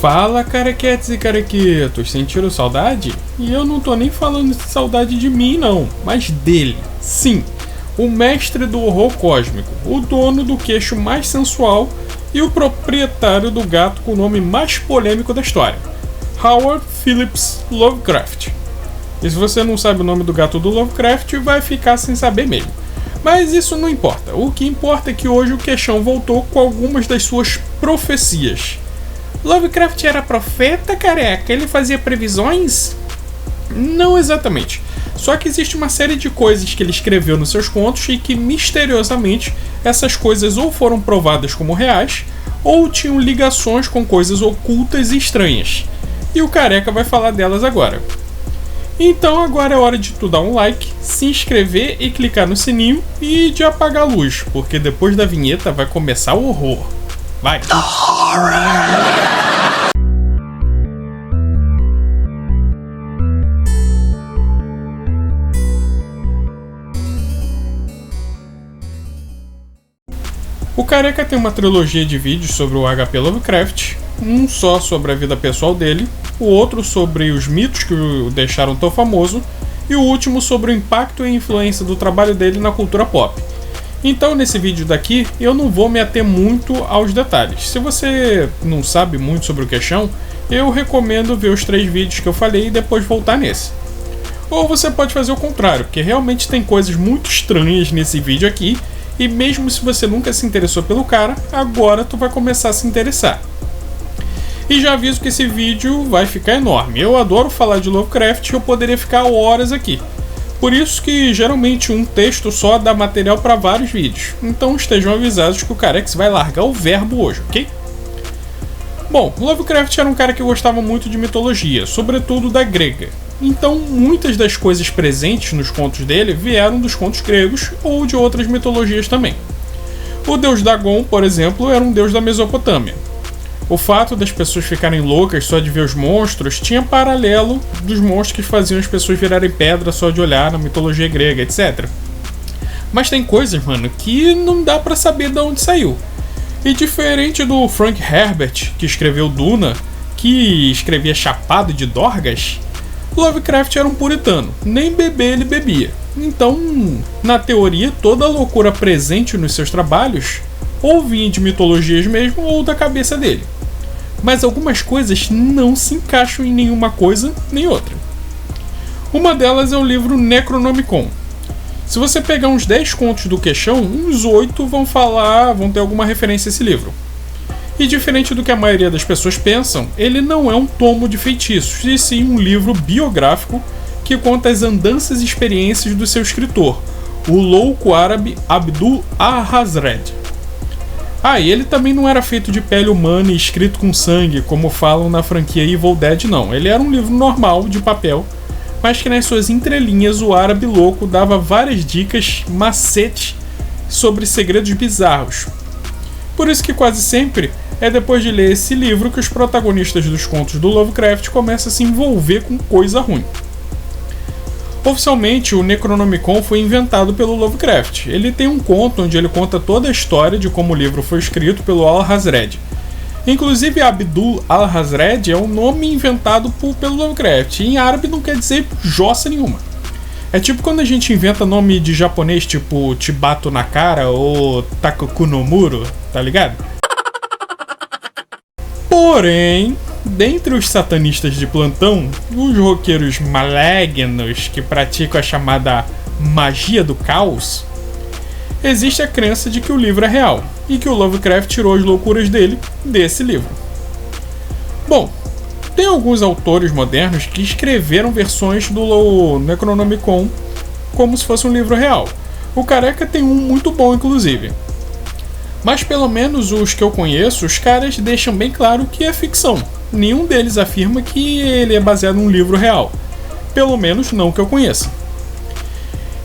Fala, carequetes e carequetos, sentiram saudade? E eu não tô nem falando de saudade de mim não, mas dele. Sim, o mestre do horror cósmico, o dono do queixo mais sensual e o proprietário do gato com o nome mais polêmico da história, Howard Phillips Lovecraft. E se você não sabe o nome do gato do Lovecraft, vai ficar sem saber mesmo. Mas isso não importa, o que importa é que hoje o queixão voltou com algumas das suas profecias. Lovecraft era profeta, careca? Ele fazia previsões? Não exatamente. Só que existe uma série de coisas que ele escreveu nos seus contos e que, misteriosamente, essas coisas ou foram provadas como reais, ou tinham ligações com coisas ocultas e estranhas. E o careca vai falar delas agora. Então agora é hora de tu dar um like, se inscrever e clicar no sininho e de apagar a luz, porque depois da vinheta vai começar o horror. Vai! O careca tem uma trilogia de vídeos sobre o H.P. Lovecraft, um só sobre a vida pessoal dele, o outro sobre os mitos que o deixaram tão famoso, e o último sobre o impacto e influência do trabalho dele na cultura pop. Então nesse vídeo daqui eu não vou me ater muito aos detalhes. Se você não sabe muito sobre o queixão, eu recomendo ver os 3 vídeos que eu falei e depois voltar nesse. Ou você pode fazer o contrário, porque realmente tem coisas muito estranhas nesse vídeo aqui, e mesmo se você nunca se interessou pelo cara, agora tu vai começar a se interessar. E já aviso que esse vídeo vai ficar enorme. Eu adoro falar de Lovecraft e eu poderia ficar horas aqui. Por isso que geralmente um texto só dá material para vários vídeos. Então estejam avisados que o Carex vai largar o verbo hoje, ok? Bom, Lovecraft era um cara que gostava muito de mitologia, sobretudo da grega. Então muitas das coisas presentes nos contos dele vieram dos contos gregos ou de outras mitologias também. O deus Dagon, por exemplo, era um deus da Mesopotâmia. O fato das pessoas ficarem loucas só de ver os monstros tinha paralelo dos monstros que faziam as pessoas virarem pedra só de olhar na mitologia grega, etc. Mas tem coisas, mano, que não dá pra saber de onde saiu. E diferente do Frank Herbert, que escreveu Duna, que escrevia chapado de Dorgas, Lovecraft era um puritano, nem beber ele bebia. Então, na teoria, toda a loucura presente nos seus trabalhos ou vinha de mitologias mesmo ou da cabeça dele. Mas algumas coisas não se encaixam em nenhuma coisa nem outra. Uma delas é o livro Necronomicon. Se você pegar uns 10 contos do queixão, uns 8 vão ter alguma referência a esse livro. E diferente do que a maioria das pessoas pensam, ele não é um tomo de feitiços, e sim um livro biográfico que conta as andanças e experiências do seu escritor, o louco árabe Abdul al-Hazred. E ele também não era feito de pele humana e escrito com sangue, como falam na franquia Evil Dead, não. Ele era um livro normal, de papel, mas que nas suas entrelinhas o árabe louco dava várias dicas, macetes sobre segredos bizarros. Por isso que quase sempre é depois de ler esse livro que os protagonistas dos contos do Lovecraft começam a se envolver com coisa ruim. Oficialmente, o Necronomicon foi inventado pelo Lovecraft. Ele tem um conto onde ele conta toda a história de como o livro foi escrito pelo Al-Hazred. Inclusive, Abdul al-Hazred é um nome inventado pelo Lovecraft. E em árabe não quer dizer jossa nenhuma. É tipo quando a gente inventa nome de japonês, tipo Chibato Nakara ou Takoku no Muro, tá ligado? Porém, dentre os satanistas de plantão, os roqueiros malignos que praticam a chamada magia do caos, existe a crença de que o livro é real e que o Lovecraft tirou as loucuras dele desse livro. Bom, tem alguns autores modernos que escreveram versões do Necronomicon como se fosse um livro real. O Careca tem um muito bom, inclusive. Mas pelo menos os que eu conheço, os caras deixam bem claro que é ficção. Nenhum deles afirma que ele é baseado num livro real. Pelo menos não que eu conheça.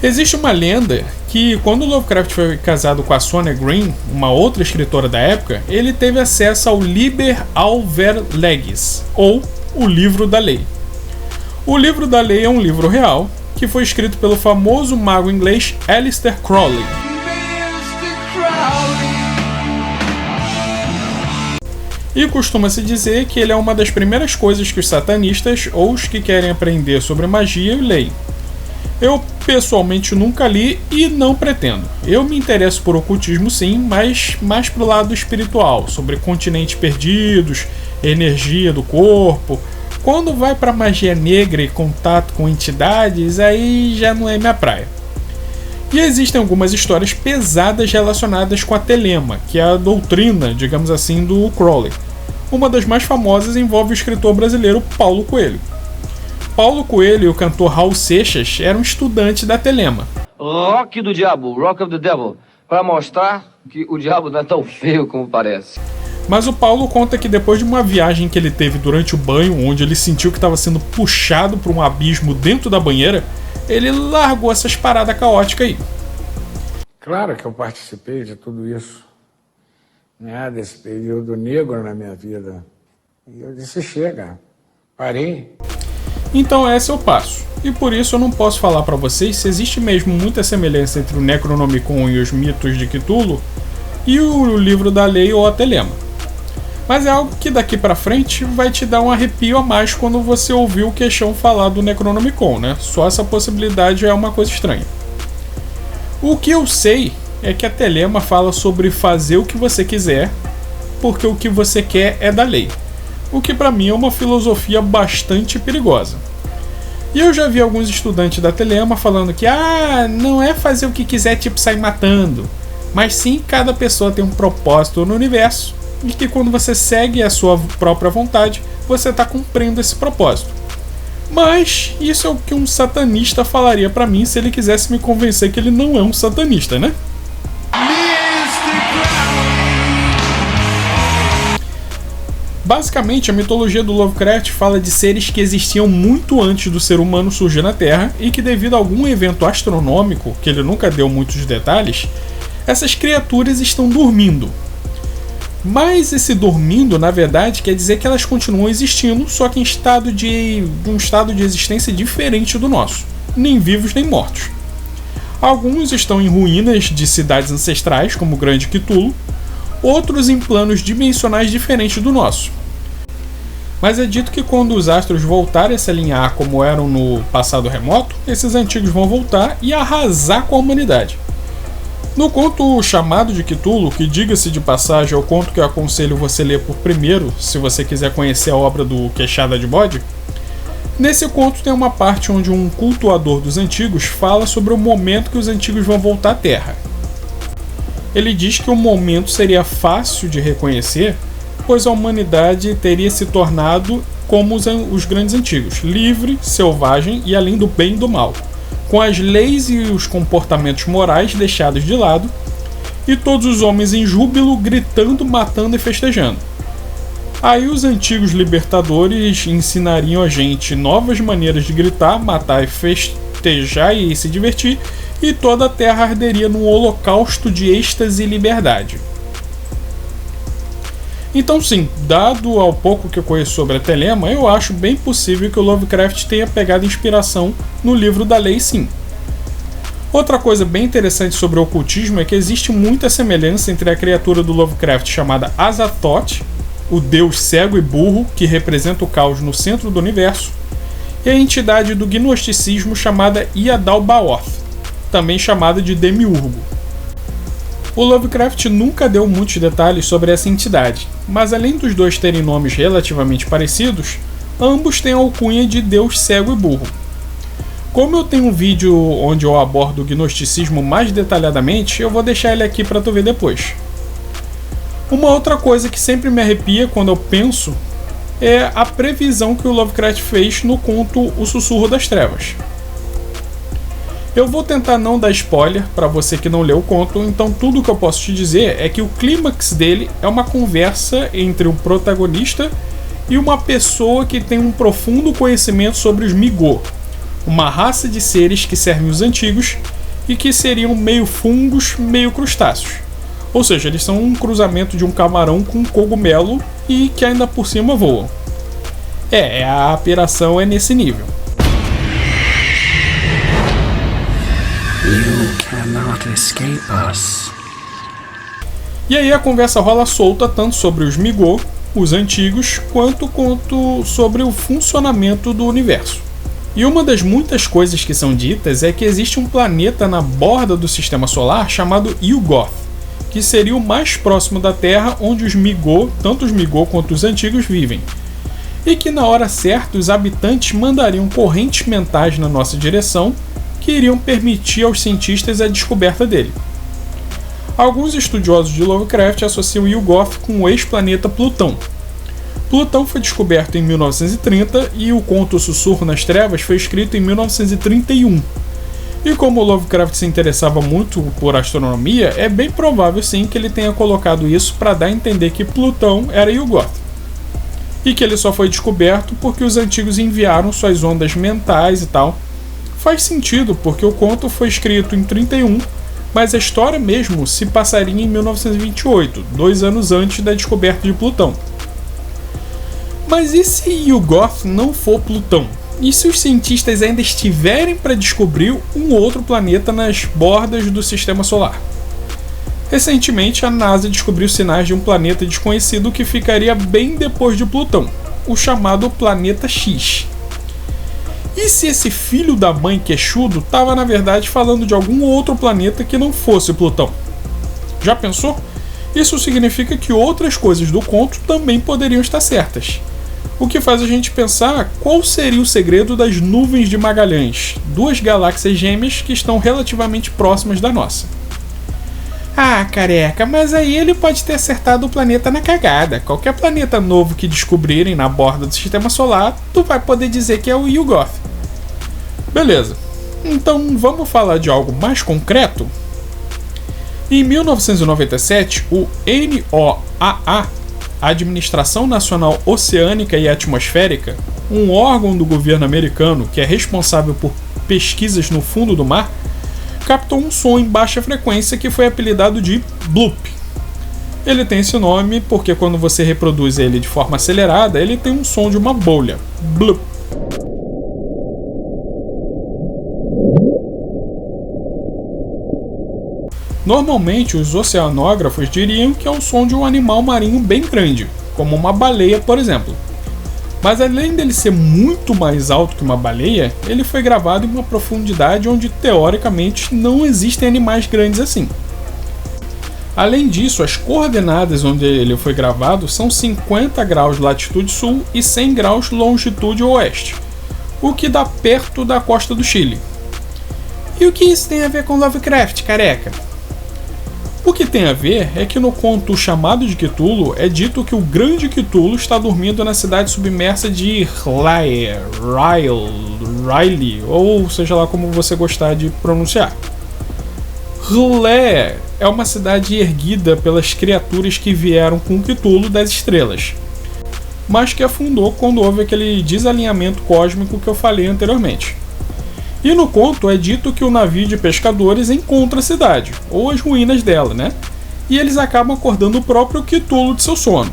Existe uma lenda que quando Lovecraft foi casado com a Sonia Green, uma outra escritora da época, ele teve acesso ao Liber Alver Legis, ou o Livro da Lei. O Livro da Lei é um livro real que foi escrito pelo famoso mago inglês Aleister Crowley. E costuma-se dizer que ele é uma das primeiras coisas que os satanistas ou os que querem aprender sobre magia leem. Eu pessoalmente nunca li e não pretendo. Eu me interesso por ocultismo sim, mas mais pro lado espiritual, sobre continentes perdidos, energia do corpo. Quando vai para magia negra e contato com entidades, aí já não é minha praia. E existem algumas histórias pesadas relacionadas com a telema, que é a doutrina, digamos assim, do Crowley. Uma das mais famosas envolve o escritor brasileiro Paulo Coelho. Paulo Coelho e o cantor Raul Seixas eram estudantes da telema. Rock do diabo, rock of the devil, para mostrar que o diabo não é tão feio como parece. Mas o Paulo conta que depois de uma viagem que ele teve durante o banho, onde ele sentiu que estava sendo puxado para um abismo dentro da banheira, ele largou essas paradas caóticas aí. Claro que eu participei de tudo isso, né, desse período negro na minha vida. E eu disse, chega, parei. Então esse é o passo. E por isso eu não posso falar para vocês se existe mesmo muita semelhança entre o Necronomicon e os mitos de Cthulhu e o livro da lei ou a telema. Mas é algo que daqui pra frente vai te dar um arrepio a mais quando você ouvir o Queixão falar do Necronomicon, né? Só essa possibilidade é uma coisa estranha. O que eu sei é que a telema fala sobre fazer o que você quiser, porque o que você quer é da lei. O que pra mim é uma filosofia bastante perigosa. E eu já vi alguns estudantes da telema falando que não é fazer o que quiser, tipo sair matando, mas sim cada pessoa tem um propósito no universo e que quando você segue a sua própria vontade, você está cumprindo esse propósito. Mas isso é o que um satanista falaria para mim se ele quisesse me convencer que ele não é um satanista, né? Basicamente, a mitologia do Lovecraft fala de seres que existiam muito antes do ser humano surgir na Terra e que, devido a algum evento astronômico, que ele nunca deu muitos detalhes, essas criaturas estão dormindo. Mas esse dormindo, na verdade, quer dizer que elas continuam existindo, só que em um estado de existência diferente do nosso, nem vivos nem mortos. Alguns estão em ruínas de cidades ancestrais, como o Grande Cthulhu, outros em planos dimensionais diferentes do nosso. Mas é dito que quando os astros voltarem a se alinhar como eram no passado remoto, esses antigos vão voltar e arrasar com a humanidade. No conto chamado de Cthulhu, que diga-se de passagem é o conto que eu aconselho você ler por primeiro, se você quiser conhecer a obra do Queixada de Bode, nesse conto tem uma parte onde um cultuador dos antigos fala sobre o momento que os antigos vão voltar à Terra. Ele diz que o momento seria fácil de reconhecer, pois a humanidade teria se tornado como os grandes antigos, livre, selvagem e além do bem e do mal, com as leis e os comportamentos morais deixados de lado, e todos os homens em júbilo, gritando, matando e festejando. Aí os antigos libertadores ensinariam a gente novas maneiras de gritar, matar e festejar e se divertir, e toda a terra arderia num holocausto de êxtase e liberdade. Então sim, dado ao pouco que eu conheço sobre a telema, eu acho bem possível que o Lovecraft tenha pegado inspiração no livro da lei sim. Outra coisa bem interessante sobre o ocultismo é que existe muita semelhança entre a criatura do Lovecraft chamada Azathoth, o deus cego e burro que representa o caos no centro do universo, e a entidade do gnosticismo chamada Yadal-Baoth, também chamada de Demiurgo. O Lovecraft nunca deu muitos detalhes sobre essa entidade, mas além dos dois terem nomes relativamente parecidos, ambos têm a alcunha de Deus cego e burro. Como eu tenho um vídeo onde eu abordo o gnosticismo mais detalhadamente, eu vou deixar ele aqui para tu ver depois. Uma outra coisa que sempre me arrepia quando eu penso é a previsão que o Lovecraft fez no conto O Sussurro das Trevas. Eu vou tentar não dar spoiler para você que não leu o conto, então tudo que eu posso te dizer é que o clímax dele é uma conversa entre um protagonista e uma pessoa que tem um profundo conhecimento sobre os Migô, uma raça de seres que servem os antigos e que seriam meio fungos, meio crustáceos. Ou seja, eles são um cruzamento de um camarão com um cogumelo e que ainda por cima voam. A apiração é nesse nível. You cannot escape us. E aí a conversa rola solta tanto sobre os Migô os antigos, quanto sobre o funcionamento do universo. E uma das muitas coisas que são ditas é que existe um planeta na borda do sistema solar chamado Yuggoth, que seria o mais próximo da Terra, onde os Migor, tanto os Migor quanto os antigos, vivem. E que na hora certa os habitantes mandariam correntes mentais na nossa direção que iriam permitir aos cientistas a descoberta dele. Alguns estudiosos de Lovecraft associam Yuggoth com o ex-planeta Plutão. Plutão foi descoberto em 1930 e o conto Sussurro nas Trevas foi escrito em 1931. E como Lovecraft se interessava muito por astronomia, é bem provável sim que ele tenha colocado isso para dar a entender que Plutão era Yuggoth. E que ele só foi descoberto porque os antigos enviaram suas ondas mentais e tal. Faz sentido, porque o conto foi escrito em 31, mas a história mesmo se passaria em 1928, 2 anos antes da descoberta de Plutão. Mas e se Yuggoth não for Plutão? E se os cientistas ainda estiverem para descobrir um outro planeta nas bordas do sistema solar? Recentemente, a NASA descobriu sinais de um planeta desconhecido que ficaria bem depois de Plutão, o chamado Planeta X. E se esse filho da mãe queixudo estava na verdade falando de algum outro planeta que não fosse Plutão? Já pensou? Isso significa que outras coisas do conto também poderiam estar certas. O que faz a gente pensar qual seria o segredo das nuvens de Magalhães, 2 galáxias gêmeas que estão relativamente próximas da nossa. Ah, careca, mas aí ele pode ter acertado o planeta na cagada. Qualquer planeta novo que descobrirem na borda do sistema solar, tu vai poder dizer que é o Yuggoth. Beleza, então vamos falar de algo mais concreto? Em 1997, o NOAA, Administração Nacional Oceânica e Atmosférica, um órgão do governo americano que é responsável por pesquisas no fundo do mar, captou um som em baixa frequência que foi apelidado de bloop. Ele tem esse nome porque quando você reproduz ele de forma acelerada, ele tem um som de uma bolha. Bloop. Normalmente, os oceanógrafos diriam que é o som de um animal marinho bem grande, como uma baleia, por exemplo. Mas além dele ser muito mais alto que uma baleia, ele foi gravado em uma profundidade onde, teoricamente, não existem animais grandes assim. Além disso, as coordenadas onde ele foi gravado são 50 graus latitude sul e 100 graus longitude oeste, o que dá perto da costa do Chile. E o que isso tem a ver com Lovecraft, careca? O que tem a ver é que no conto Chamado de Cthulhu é dito que o grande Cthulhu está dormindo na cidade submersa de Riley, ou seja lá como você gostar de pronunciar. Riley é uma cidade erguida pelas criaturas que vieram com o Cthulhu das estrelas, mas que afundou quando houve aquele desalinhamento cósmico que eu falei anteriormente. E no conto é dito que o navio de pescadores encontra a cidade, ou as ruínas dela, né? E eles acabam acordando o próprio Cthulhu de seu sono.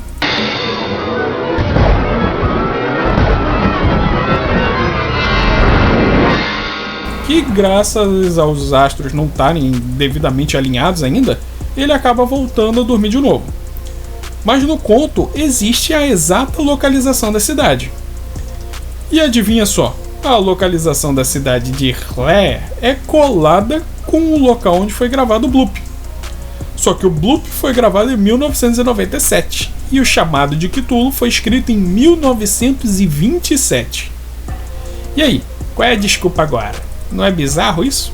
Que graças aos astros não estarem devidamente alinhados ainda, ele acaba voltando a dormir de novo. Mas no conto existe a exata localização da cidade. E adivinha só? A localização da cidade de Riley é colada com o local onde foi gravado o bloop. Só que o bloop foi gravado em 1997 e o Chamado de Cthulhu foi escrito em 1927. E aí, qual é a desculpa agora? Não é bizarro isso?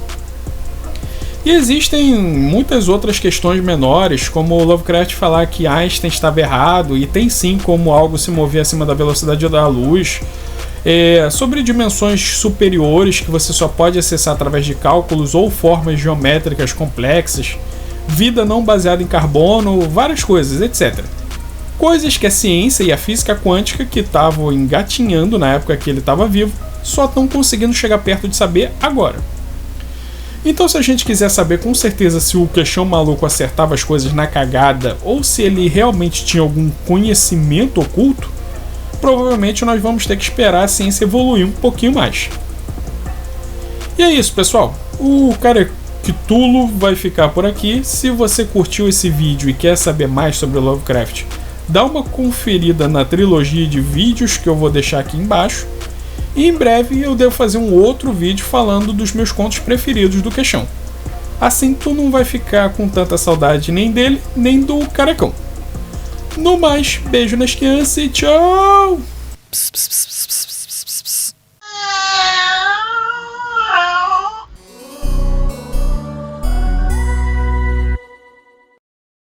E existem muitas outras questões menores, como o Lovecraft falar que Einstein estava errado e tem sim como algo se mover acima da velocidade da luz. Sobre dimensões superiores que você só pode acessar através de cálculos ou formas geométricas complexas, vida não baseada em carbono, várias coisas, etc. Coisas que a ciência e a física quântica, que estavam engatinhando na época que ele estava vivo, só estão conseguindo chegar perto de saber agora. Então, se a gente quiser saber com certeza se o queixão maluco acertava as coisas na cagada ou se ele realmente tinha algum conhecimento oculto, provavelmente nós vamos ter que esperar a ciência evoluir um pouquinho mais. E é isso, pessoal. O cara Cthulhu vai ficar por aqui. Se você curtiu esse vídeo e quer saber mais sobre Lovecraft, dá uma conferida na trilogia de vídeos que eu vou deixar aqui embaixo. E em breve eu devo fazer um outro vídeo falando dos meus contos preferidos do Queixão. Assim tu não vai ficar com tanta saudade nem dele, nem do Carecão. No mais, beijo nas crianças e tchau!